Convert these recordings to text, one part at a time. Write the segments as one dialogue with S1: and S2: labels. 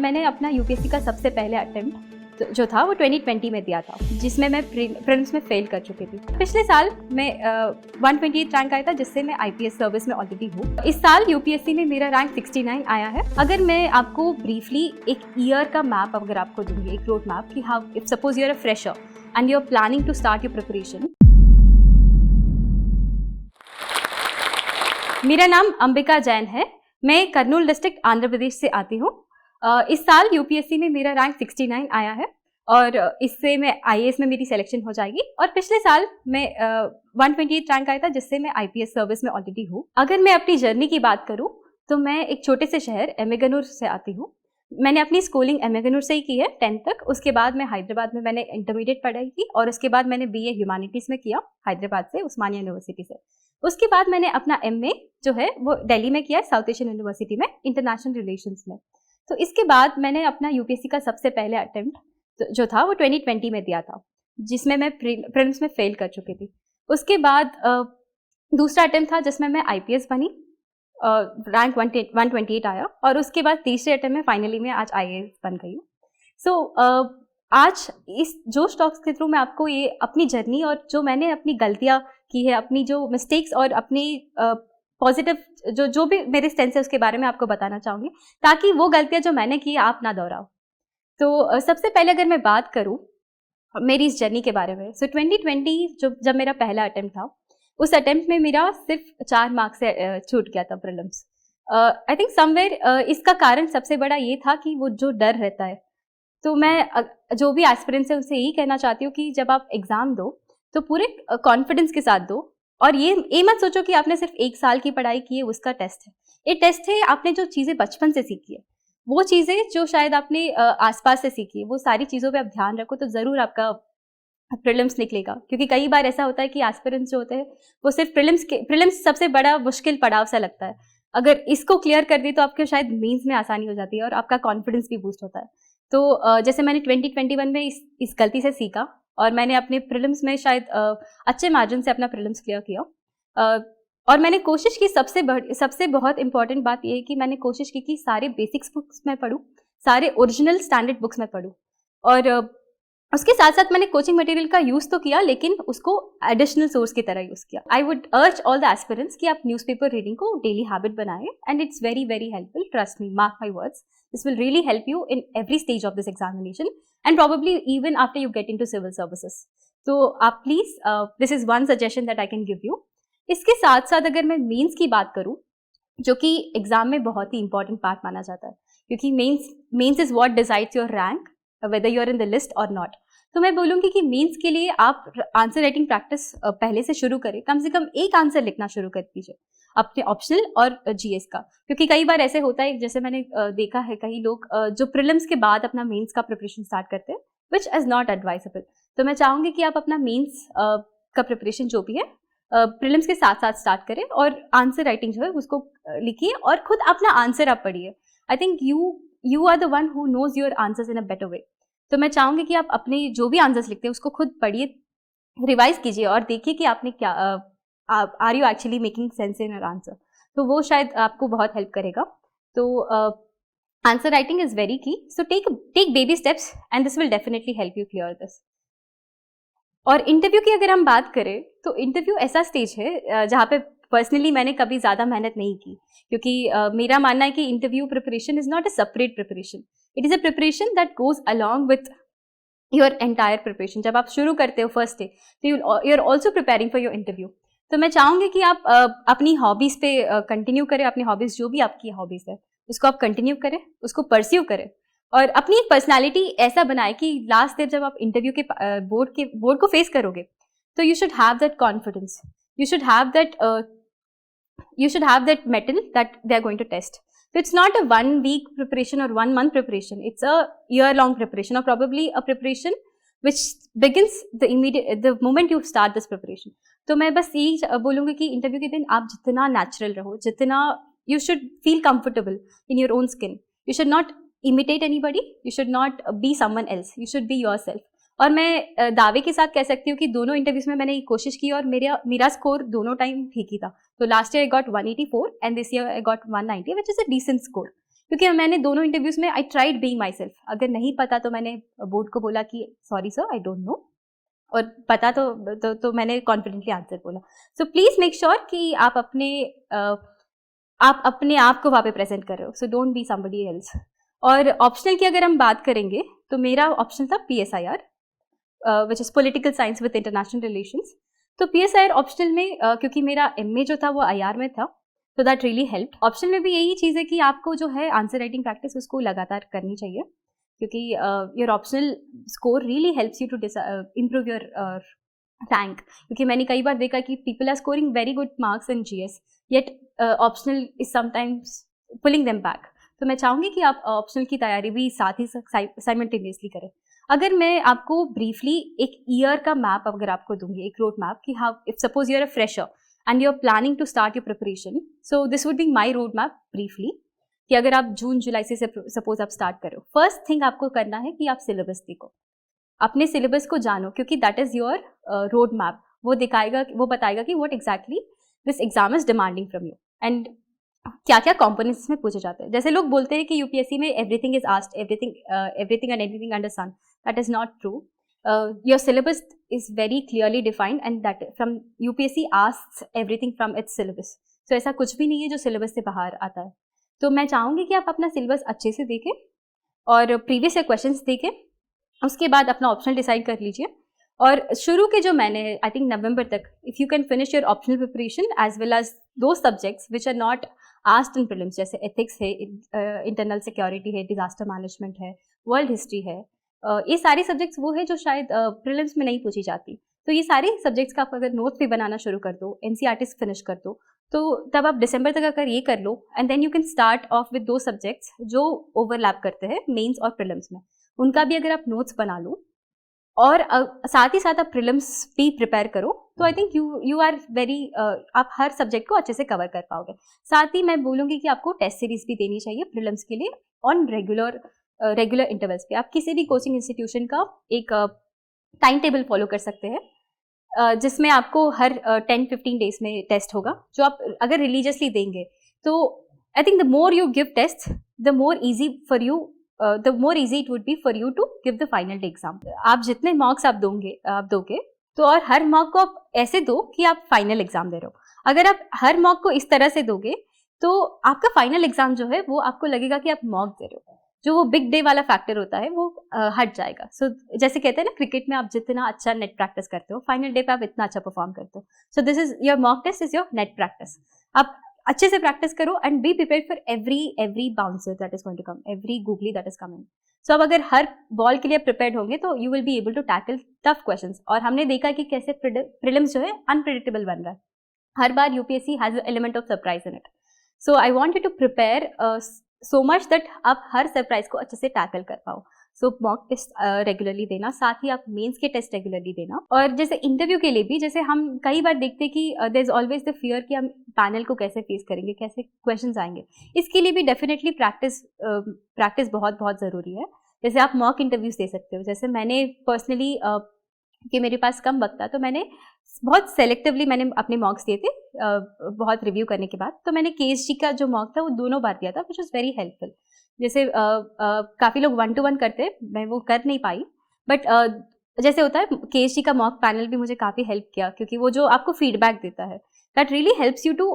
S1: मैंने अपना यूपीएससी का सबसे पहले अटेम्प्ट जो था वो 2020 में दिया था, जिसमें मैं प्रीलिम्स में फेल कर चुकी थी। पिछले साल मैं 128 रैंक आया था, जिससे मैं आईपीएस सर्विस में ऑलरेडी हूँ। इस साल यूपीएससी में मेरा रैंक 69 आया है। अगर मैं आपको ब्रीफली एक ईयर का मैप अगर आपको दूंगी, एक रोड मैप कि how if suppose you are a fresher and you are planning to start your preparation. मेरा नाम अंबिका जैन है। मैं कर्नूल डिस्ट्रिक्ट आंध्र प्रदेश से आती हूँ। इस साल यूपीएससी में मेरा रैंक 69 आया है और इससे मैं आईएएस में मेरी सिलेक्शन हो जाएगी। और पिछले साल मैं 128 रैंक आया था, जिससे मैं आईपीएस सर्विस में ऑलरेडी हूँ। अगर मैं अपनी जर्नी की बात करूँ तो मैं एक छोटे से शहर एमेगनूर से आती हूँ। मैंने अपनी स्कूलिंग एमेगनूर से ही की है 10th तक। उसके बाद मैं हैदराबाद में मैंने इंटरमीडिएट पढ़ाई की और उसके बाद मैंने बीए ह्यूमैनिटीज़ में किया हैदराबाद से, उस्मानिया यूनिवर्सिटी से। उसके बाद मैंने अपना एमए जो है वो दिल्ली में किया, साउथ एशियन यूनिवर्सिटी में, इंटरनेशनल रिलेशंस में। तो इसके बाद मैंने अपना यूपीएससी का सबसे पहले अटेम्प्ट जो था वो 2020 में दिया था, जिसमें मैं प्रीलिम्स में फेल कर चुकी थी। उसके बाद दूसरा अटेम्प्ट था जिसमें मैं आईपीएस बनी, रैंक 128 आया। और उसके बाद तीसरे अटेम्प्ट में फाइनली मैं आज आईएएस बन गई हूँ। सो आज इस जोश टॉक्स के थ्रू मैं आपको ये अपनी जर्नी और जो मैंने अपनी गलतियाँ की है, अपनी जो मिस्टेक्स और अपनी पॉजिटिव जो भी मेरे स्टेंस है उसके बारे में आपको बताना चाहूँगी, ताकि वो गलतियाँ जो मैंने की आप ना दोहराओ। तो सबसे पहले अगर मैं बात करूँ मेरी इस जर्नी के बारे में, सो 2020 जब मेरा पहला अटेम्प्ट था, उस अटेम्प्ट में मेरा सिर्फ 4 मार्क्स से छूट गया था प्रीलिम्स। आई थिंक समवेयर इसका कारण सबसे बड़ा ये था कि वो जो डर रहता है। तो मैं जो भी एस्पिरेंट्स है उनसे यही कहना चाहती हूँ कि जब आप एग्ज़ाम दो तो पूरे कॉन्फिडेंस के साथ दो, और ये मत सोचो कि आपने सिर्फ 1 साल की पढ़ाई की है उसका टेस्ट है। ये टेस्ट है आपने जो चीज़ें बचपन से सीखी है, वो चीज़ें जो शायद आपने आसपास से सीखी है, वो सारी चीज़ों पे आप ध्यान रखो तो ज़रूर आपका प्रीलिम्स निकलेगा। क्योंकि कई बार ऐसा होता है कि एस्पिरेंट्स जो होते हैं वो सिर्फ प्रीलिम्स सबसे बड़ा मुश्किल पड़ाव सा लगता है। अगर इसको क्लियर कर दी तो आपके शायद मेंस में आसानी हो जाती है और आपका कॉन्फिडेंस भी बूस्ट होता है। तो जैसे मैंने 2021 में इस गलती से सीखा और मैंने अपने प्रीलिम्स में शायद अच्छे मार्जिन से अपना प्रीलिम्स क्लियर किया। और मैंने कोशिश की, सबसे बहुत इंपॉर्टेंट बात ये है कि मैंने कोशिश की कि सारे बेसिक्स बुक्स में पढूं, सारे ओरिजिनल स्टैंडर्ड बुक्स में पढूं। और उसके साथ साथ मैंने कोचिंग मटेरियल का यूज़ तो किया, लेकिन उसको एडिशनल सोर्स की तरह यूज़ किया। आई वुड अर्ज ऑल द एस्पिरेंट्स कि आप न्यूज़पेपर रीडिंग को डेली हैबिट बनाएं, and it's very very helpful, trust me, mark my words. This will really help you in every stage of this examination and probably even after you get into civil services. So आप please, this is one suggestion that I can give you. इसके साथ साथ अगर मैं mains की बात करूँ, जो कि एग्जाम में बहुत ही इंपॉर्टेंट पार्ट माना जाता है, क्योंकि mains is what decides your rank whether you are in the list और नॉट। तो मैं बोलूँगी कि मेंस के लिए आप आंसर राइटिंग प्रैक्टिस पहले से शुरू करें। कम से कम एक आंसर लिखना शुरू कर दीजिए अपने ऑप्शनल और जीएस का, क्योंकि कई बार ऐसे होता है, जैसे मैंने देखा है कई लोग जो प्रीलिम्स के बाद अपना मेंस का प्रिपरेशन स्टार्ट करते हैं, विच इज़ नॉट एडवाइसेबल। तो मैं चाहूँगी कि आप अपना मेंस का प्रिपरेशन जो भी है प्रीलिम्स के साथ साथ स्टार्ट करें और आंसर राइटिंग जो है उसको लिखिए और खुद अपना आंसर आप पढ़िए। I think you are the one who knows your answers in a better way. तो मैं चाहूँगी कि आप अपने जो भी आंसर्स लिखते हैं उसको खुद पढ़िए, रिवाइज कीजिए और देखिए कि आपने क्या are you actually making sense in your answer. तो वो शायद आपको बहुत हेल्प करेगा। तो answer writing is very key, so take baby steps and this will definitely help you clear this. और इंटरव्यू की अगर हम बात करें तो इंटरव्यू ऐसा स्टेज है जहाँ पे पर्सनली मैंने कभी ज़्यादा मेहनत नहीं की, क्योंकि मेरा मानना है कि interview preparation is not a separate preparation, it is a preparation that goes along with your entire preparation. जब आप शुरू करते हो फर्स्ट डे तो you are also preparing for your interview. तो मैं चाहूँगी कि आप अपनी हॉबीज़ पे कंटिन्यू करें, अपनी हॉबीज़ जो भी आपकी हॉबीज़ है उसको आप कंटिन्यू करें, उसको परस्यू करें और अपनी एक पर्सनैलिटी ऐसा बनाए कि लास्ट डे जब आप इंटरव्यू के बोर्ड को फेस करोगे तो you should have that confidence, you should have that mettle that they are going to test. So it's not a 1 week preparation or 1 month preparation. It's a year-long preparation, or probably a preparation which begins the moment you start this preparation. तो मैं बस यही बोलूँगी कि interview के दिन आप जितना नेचुरल रहो, जितना you should feel comfortable in your own skin. You should not imitate anybody. You should not be someone else. You should be yourself. और मैं दावे के साथ कह सकती हूँ कि दोनों इंटरव्यूज में मैंने ये कोशिश की और मेरा स्कोर दोनों टाइम ठीक ही था। तो last year I got 184 and this year I got 190 which is a decent score. क्योंकि मैंने दोनों इंटरव्यूज में I tried being myself. अगर नहीं पता तो मैंने बोर्ड को बोला कि sorry sir I don't know, और पता तो मैंने कॉन्फिडेंटली आंसर बोला। सो प्लीज मेक श्योर कि आप अपने आप को वहाँ पे प्रेजेंट कर रहे हो, so don't be somebody else. और ऑप्शनल की अगर हम बात करेंगे तो मेरा ऑप्शन था PSIR, which is political science with international relations. तो PSIR ऑप्शनल में क्योंकि मेरा MA जो था वो IR में था, तो दैट रियली हेल्प। ऑप्शनल में भी यही चीज़ है कि आपको जो है आंसर राइटिंग प्रैक्टिस उसको लगातार करनी चाहिए, क्योंकि your optional score really helps you to improve your rank. क्योंकि मैंने कई बार देखा कि people are scoring very good marks in GS, yet optional is sometimes pulling them back. तो मैं चाहूँगी कि आप ऑप्शनल की तैयारी भी साथ ही साइमल्टेनियसली करें। अगर मैं आपको ब्रीफली एक ईयर का मैप अगर आपको दूंगी, एक रोड मैप, कि हाँ if suppose you are a fresher and you are planning to start your preparation, so this would be my road map briefly. कि अगर आप जून जुलाई से सपोज आप स्टार्ट करो, फर्स्ट थिंग आपको करना है कि आप सिलेबस देखो, अपने सिलेबस को जानो, क्योंकि that is your road map. वो बताएगा कि what exactly this exam is demanding from you and क्या क्या कॉम्पोनेंट्स में पूछे जाते हैं। जैसे लोग बोलते हैं कि UPSC में everything is asked, everything and anything under sun. That is not true. Your syllabus is very clearly defined and that from UPSC asks everything from its syllabus. तो ऐसा कुछ भी नहीं है जो सिलेबस से बाहर आता है। तो मैं चाहूँगी कि आप अपना सिलेबस अच्छे से देखें और प्रीवियस ईयर क्वेश्चंस देखें, उसके बाद अपना ऑप्शनल डिसाइड कर लीजिए। और शुरू के जो मैंने आई थिंक नवंबर तक, if you can finish your optional preparation as well as दो subjects which are not asked in prelims, जैसे एथिक्स है, इंटरनल सिक्योरिटी है, डिजास्टर मैनेजमेंट है, वर्ल्ड हिस्ट्री है, ये सारे सब्जेक्ट्स वो है जो शायद प्रीलिम्स में नहीं पूछी जाती। तो ये सारे सब्जेक्ट्स का आप अगर नोट्स भी बनाना शुरू कर दो, NCERTs फिनिश कर दो, तो तब आप दिसंबर तक अगर ये कर लो and then you can start off with दो सब्जेक्ट्स जो ओवरलैप करते हैं मेंस और प्रीलिम्स में, उनका भी अगर आप नोट्स बना लो और साथ ही साथ आप प्रीलिम्स भी प्रिपेयर करो, तो I think you are very, आप हर सब्जेक्ट को अच्छे से कवर कर पाओगे। साथ ही मैं बोलूँगी कि आपको टेस्ट सीरीज भी देनी चाहिए प्रीलिम्स के लिए ऑन रेगुलर इंटरवल्स पे। आप किसी भी कोचिंग इंस्टीट्यूशन का एक टाइम टेबल फॉलो कर सकते हैं, जिसमें आपको हर 10-15 डेज में टेस्ट होगा, जो आप अगर रिलीजियसली देंगे तो I think the more you give test the more easy it would be for you to give the final day exam. आप जितने मार्क्स आप दोगे तो और हर मार्क को आप ऐसे दो कि आप फाइनल एग्जाम दे रहे हो। अगर आप हर मार्क को इस तरह से दोगे तो आपका फाइनल एग्जाम जो है वो आपको लगेगा कि आप मार्क दे रहे हो, जो वो बिग डे वाला फैक्टर होता है वो हट जाएगा। सो जैसे कहते हैं ना क्रिकेट में, आप जितना अच्छा नेट प्रैक्टिस करते हो फाइनल डे पे आप इतना अच्छा परफॉर्म करते हो। So this is your mock test is your net practice. आप अच्छे से प्रैक्टिस करो and be prepared for every bouncer that is going to come, every googly that is coming. So अब अगर हर बॉल के लिए प्रिपेयर्ड होंगे तो you will be able to tackle tough questions. और हमने देखा कि कैसे प्रीलिम्स जो है अनप्रेडिक्टेबल बन रहा है, हर बार UPSC has an element of surprise in it. So I want you to prepare so much that आप हर सरप्राइज को अच्छे से टैकल कर पाओ। सो मॉक टेस्ट रेगुलरली देना, साथ ही आप मेंस के टेस्ट रेगुलरली देना। और जैसे इंटरव्यू के लिए भी, जैसे हम कई बार देखते हैं कि there is always the fear कि हम पैनल को कैसे फेस करेंगे, कैसे क्वेश्चंस आएंगे। इसके लिए भी डेफिनेटली प्रैक्टिस बहुत बहुत ज़रूरी है। जैसे आप मॉक इंटरव्यूज दे सकते हो, जैसे मैंने पर्सनली कि मेरे पास कम वक्त था तो मैंने बहुत सेलेक्टिवली मैंने अपने मॉक्स दिए थे, बहुत रिव्यू करने के बाद। तो मैंने KSG का जो मॉक था वो दोनों बार दिया था, विच वॉज वेरी हेल्पफुल। जैसे काफ़ी लोग 1-to-1 करते, मैं वो कर नहीं पाई, बट जैसे होता है KSG का मॉक पैनल भी मुझे काफ़ी हेल्प किया, क्योंकि वो जो आपको फीडबैक देता है that really helps you to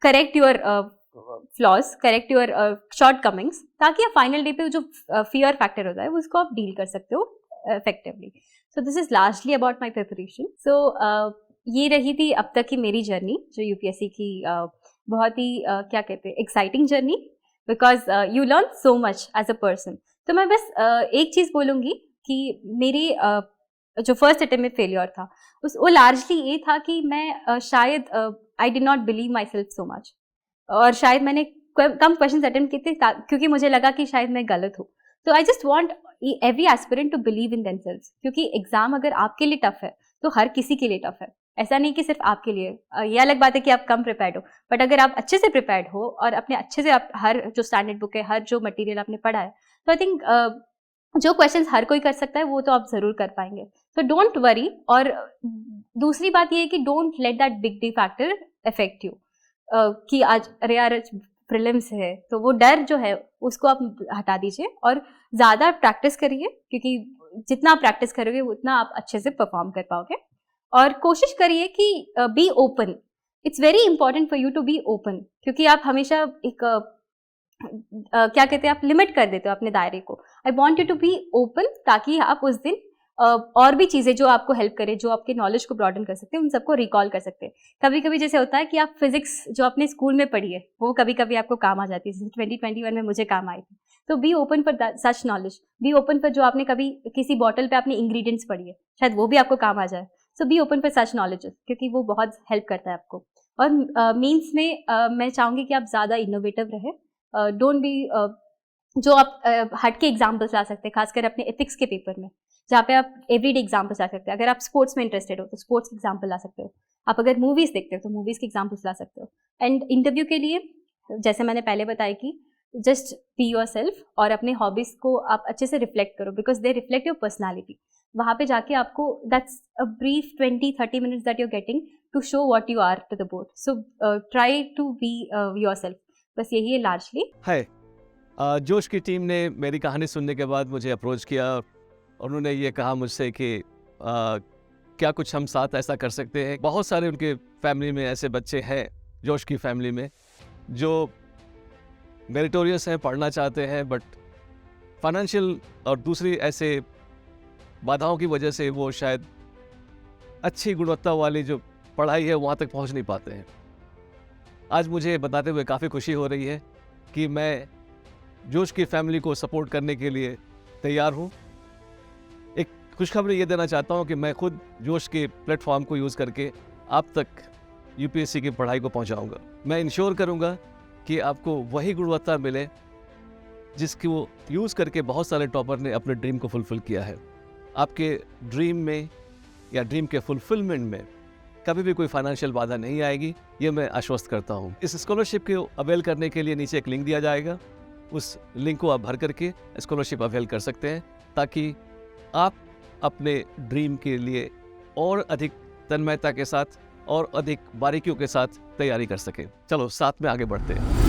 S1: correct your flaws, correct your shortcomings, ताकि आप फाइनल डे पे जो फियर फैक्टर होता है उसको आप डील कर सकते हो effectively. So this is largely about my preparation. So ये रही थी अब तक की मेरी जर्नी, जो UPSC की बहुत ही क्या कहते हैं exciting journey, because you learn so much as a person. तो मैं बस एक चीज़ बोलूँगी कि मेरी जो फर्स्ट अटेम्प्ट में फेलियर था वो लार्जली ये था कि मैं शायद I did not believe my self so much, और शायद मैंने कम क्वेश्चन अटेम्प्ट किए थे क्योंकि मुझे लगा कि शायद मैं गलत हूँ। तो I just want every aspirant to believe in themselves, क्योंकि एग्जाम अगर आपके लिए टफ है तो हर किसी के लिए टफ है, ऐसा नहीं कि सिर्फ आपके लिए। ये अलग बात है कि आप कम प्रिपेयर्ड हो, बट अगर आप अच्छे से प्रिपेयर्ड हो और अपने अच्छे से आप हर जो स्टैंडर्ड बुक है, हर जो मटेरियल आपने पढ़ा है, तो आई थिंक जो क्वेश्चंस हर कोई कर सकता है वो तो आप ज़रूर कर पाएंगे। तो डोंट वरी। और दूसरी बात ये है कि don't let that big D factor affect you, कि आज अरे यार प्रीलिम्स है, तो वो डर जो है उसको आप हटा दीजिए और ज़्यादा प्रैक्टिस करिए, क्योंकि जितना आप प्रैक्टिस करोगे उतना आप अच्छे से परफॉर्म कर पाओगे। और कोशिश करिए कि be open, it's very important for you to be open, क्योंकि आप हमेशा एक क्या कहते हैं, आप लिमिट कर देते हो अपने दायरे को। I want you to be open, ताकि आप उस दिन और भी चीज़ें जो आपको हेल्प करे, जो आपके नॉलेज को ब्रॉडन कर सकते हैं, उन सबको रिकॉल कर सकते हैं। कभी कभी जैसे होता है कि आप फिजिक्स जो अपने स्कूल में पढ़ी है वो कभी कभी आपको काम आ जाती है, जैसे 2021 में मुझे काम आई थी। तो B open for such knowledge, B open for जो आपने कभी किसी बॉटल पे आपने इंग्रेडिएंट्स पढ़ी है, शायद वो भी आपको काम आ जाए। So be open for such knowledge, क्योंकि वो बहुत हेल्प करता है आपको। और मीन्स में मैं चाहूँगी कि आप ज़्यादा इनोवेटिव रहे, डोंट बी जो आप हट के एग्जाम्पल्स ला सकते हैं, खासकर अपने एथिक्स के पेपर में, जहाँ पे आप एवरीडे एग्जाम्पल्स ला सकते हैं। अगर आप स्पोर्ट्स में इंटरेस्टेड हो तो स्पोर्ट्स के एग्जाम्पल ला सकते हो, आप अगर मूवीज़ देखते हो तो मूवीज़ के एग्जाम्पल्स ला सकते हो। एंड इंटरव्यू के लिए जैसे मैंने पहले बताया कि जस्ट बी योर सेल्फ, और अपने हॉबीज़ को आप अच्छे से रिफ्लेक्ट करो, because they reflect your personality. वहाँ पे जाके आपको that's a brief 20-30 minutes that you are getting to show what you are to the board. So try to be yourself, बस यही है लार्जली।
S2: है जोश की टीम ने मेरी कहानी सुनने के बाद मुझे अप्रोच किया और उन्होंने ये कहा मुझसे कि क्या कुछ हम साथ ऐसा कर सकते हैं। बहुत सारे उनके फैमिली में ऐसे बच्चे हैं, जोश की फैमिली में, जो मेरिटोरियस हैं, पढ़ना चाहते हैं, बट फाइनेंशियल और दूसरी ऐसे बाधाओं की वजह से वो शायद अच्छी गुणवत्ता वाली जो पढ़ाई है वहाँ तक पहुँच नहीं पाते हैं। आज मुझे बताते हुए काफ़ी खुशी हो रही है कि मैं जोश की फैमिली को सपोर्ट करने के लिए तैयार हूँ। एक खुशखबरी ये देना चाहता हूँ कि मैं खुद जोश के प्लेटफॉर्म को यूज़ करके आप तक यूपीएससी की पढ़ाई को पहुँचाऊँगा। मैं इंश्योर करूँगा कि आपको वही गुणवत्ता मिले जिसको यूज़ करके बहुत सारे टॉपर ने अपने ड्रीम को फुलफ़िल किया है। आपके ड्रीम में या ड्रीम के फुलफिलमेंट में कभी भी कोई फाइनेंशियल बाधा नहीं आएगी, ये मैं आश्वस्त करता हूँ। इस स्कॉलरशिप को अवेल करने के लिए नीचे एक लिंक दिया जाएगा, उस लिंक को आप भर करके स्कॉलरशिप अवेल कर सकते हैं, ताकि आप अपने ड्रीम के लिए और अधिक तन्मयता के साथ और अधिक बारीकियों के साथ तैयारी कर सकें। चलो साथ में आगे बढ़ते हैं।